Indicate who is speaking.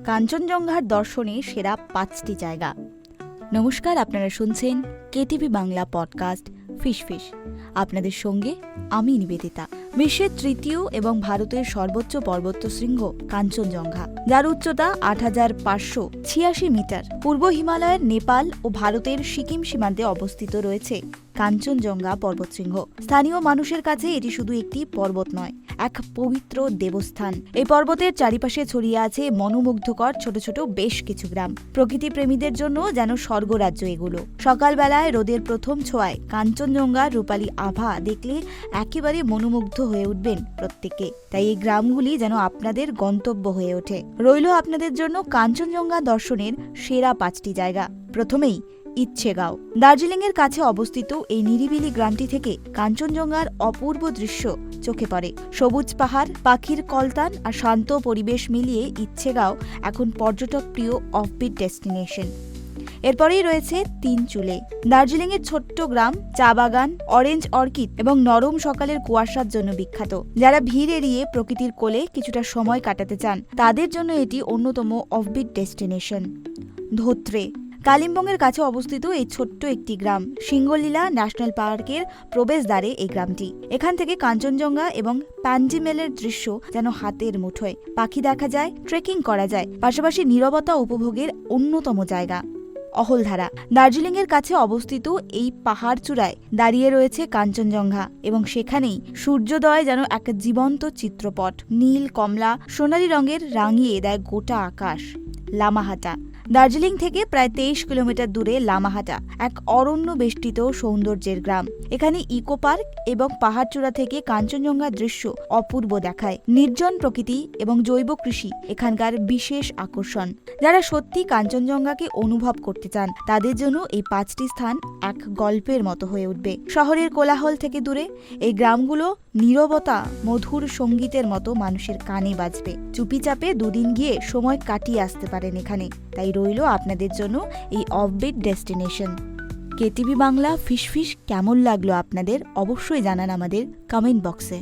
Speaker 1: কাঞ্চনজঙ্ঘার দর্শনে সেরা 5টি জায়গা। নমস্কার, আপনারা শুনছেন কেটিভি বাংলা পডকাস্ট ফিশ। আপনাদের সঙ্গে আমি নিবেদিতা। বিশ্বের তৃতীয় এবং ভারতের সর্বোচ্চ পর্বত শৃঙ্গ কাঞ্চনজঙ্ঘা, যার উচ্চতা ৮৫৮৬ মিটার। পূর্ব হিমালয়ের নেপাল ও ভারতের সিকিম সীমান্তে অবস্থিত রয়েছে কাঞ্চনজঙ্ঘা পর্বতশৃঙ্গ। স্থানীয় মানুষের কাছে এটি শুধু একটি পর্বত নয়, এক পবিত্র দেবস্থান। এই পর্বতের চারিপাশে ছড়িয়ে আছে মনোমুগ্ধকর ছোট ছোট বেশ কিছু গ্রাম। প্রকৃতি প্রেমীদের জন্য যেন স্বর্গরাজ্য এগুলো। সকালবেলায় রোদের প্রথম ছোঁয়ায় কাঞ্চনজঙ্ঘার রূপালী আভা দেখলে একেবারে মনোমুগ্ধ হয়ে উঠবেন প্রত্যেকে। তাই এই গ্রামগুলি যেন আপনাদের গন্তব্য হয়ে ওঠে। রইল আপনাদের জন্য কাঞ্চনজঙ্ঘা দর্শনের সেরা 5টি জায়গা। প্রথমেই ইচ্ছেগাঁও। দার্জিলিংয়ের কাছে অবস্থিত এই নিরিবিলি গ্রামটি থেকে কাঞ্চনজঙ্ঘার অপূর্ব দৃশ্য চোখে পড়ে। সবুজ পাহাড়, পাখির কলতান আর শান্ত পরিবেশ মিলিয়ে ইচ্ছেগাঁও এখন পর্যটক প্রিয় অফবিট ডেস্টিনেশন। এরপরেই রয়েছে তিনচুলে। দার্জিলিংয়ের ছোট্ট গ্রাম, চা বাগান, অরেঞ্জ অর্কিড এবং নরম সকালের কুয়াশার জন্য বিখ্যাত। যারা ভিড় এড়িয়ে প্রকৃতির কোলে কিছুটা সময় কাটাতে চান, তাদের জন্য এটি অন্যতম অফবিট ডেস্টিনেশন। ধোত্রে। কালিম্পংয়ের কাছে অবস্থিত এই ছোট্ট একটি গ্রাম। সিঙ্গলীলা ন্যাশনাল পার্কের প্রবেশদ্বারে এই গ্রামটি। এখান থেকে কাঞ্চনজঙ্ঘা এবং প্যান্ডিমেলের দৃশ্য যেন হাতের মুঠোয়। পাখি দেখা যায়, ট্রেকিং করা যায়, পাশাপাশি নীরবতা উপভোগের অন্যতম জায়গা। অহলধারা। দার্জিলিংয়ের কাছে অবস্থিত এই পাহাড় চূড়ায় দাঁড়িয়ে রয়েছে কাঞ্চনজঙ্ঘা এবং সেখানেই সূর্যোদয় যেন এক জীবন্ত চিত্রপট। নীল, কমলা, সোনালী রঙের রাঙিয়ে দেয় গোটা আকাশ। লামাহাটা। দার্জিলিং থেকে প্রায় 23 কিলোমিটার দূরে লামাহাটা এক অরণ্য বেষ্টিত সৌন্দর্যের গ্রাম। এখানে ইকো পার্ক এবং পাহাড়চূড়া থেকে কাঞ্চনজঙ্ঘার দৃশ্য অপূর্ব দেখায়। নির্জন প্রকৃতি এবং জৈব কৃষি এখানকার বিশেষ আকর্ষণ। যারা সত্যি কাঞ্চনজঙ্ঘাকে অনুভব করতে চান, তাদের জন্য এই 5টি স্থান এক গল্পের মতো হয়ে উঠবে। শহরের কোলাহল থেকে দূরে এই গ্রামগুলো নীরবতা মধুর সঙ্গীতের মতো মানুষের কানে বাজবে। চুপিচাপে দুদিন গিয়ে সময় কাটিয়ে আসতে পারেন এখানে। তাই রইল আপনাদের জন্য এই offbeat destination. KTV Bangla fish কেমন লাগলো আপনাদের অবশ্যই জানান আমাদের কমেন্ট বক্সে।